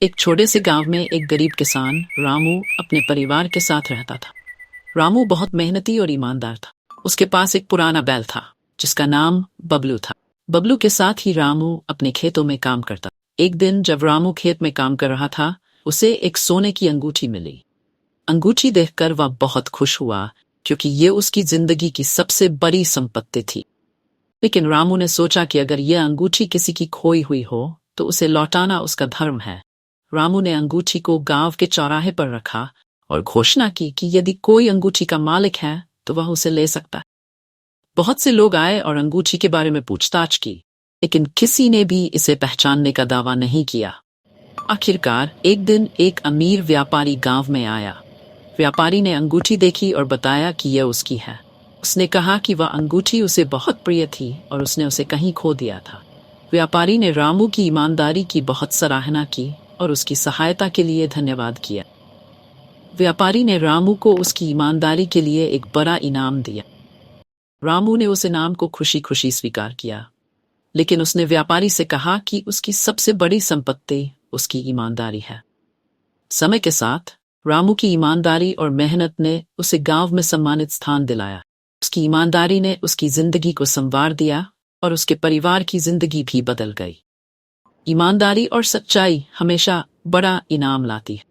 एक छोटे से गांव में एक गरीब किसान रामू अपने परिवार के साथ रहता था। रामू बहुत मेहनती और ईमानदार था। उसके पास एक पुराना बैल था जिसका नाम बबलू था। बबलू के साथ ही रामू अपने खेतों में काम करता। एक दिन जब रामू खेत में काम कर रहा था, उसे एक सोने की अंगूठी मिली। अंगूठी देखकर वह बहुत खुश हुआ क्योंकि ये उसकी जिंदगी की सबसे बड़ी संपत्ति थी। लेकिन रामू ने सोचा कि अगर यह अंगूठी किसी की खोई हुई हो तो उसे लौटाना उसका धर्म है। रामू ने अंगूठी को गांव के चौराहे पर रखा और घोषणा की कि यदि कोई अंगूठी का मालिक है तो वह उसे ले सकता है। बहुत से लोग आए और अंगूठी के बारे में पूछताछ की, लेकिन किसी ने भी इसे पहचानने का दावा नहीं किया। आखिरकार एक दिन एक अमीर व्यापारी गांव में आया। व्यापारी ने अंगूठी देखी और बताया कि यह उसकी है। उसने कहा कि वह अंगूठी उसे बहुत प्रिय थी और उसने उसे कहीं खो दिया था। व्यापारी ने रामू की ईमानदारी की बहुत सराहना की और उसकी सहायता के लिए धन्यवाद किया। व्यापारी ने रामू को उसकी ईमानदारी के लिए एक बड़ा इनाम दिया। रामू ने उस इनाम को खुशी खुशी स्वीकार किया, लेकिन उसने व्यापारी से कहा कि उसकी सबसे बड़ी संपत्ति उसकी ईमानदारी है। समय के साथ रामू की ईमानदारी और मेहनत ने उसे गांव में सम्मानित स्थान दिलाया। उसकी ईमानदारी ने उसकी जिंदगी को संवार दिया और उसके परिवार की जिंदगी भी बदल गई। ईमानदारी और सच्चाई हमेशा बड़ा इनाम लाती है।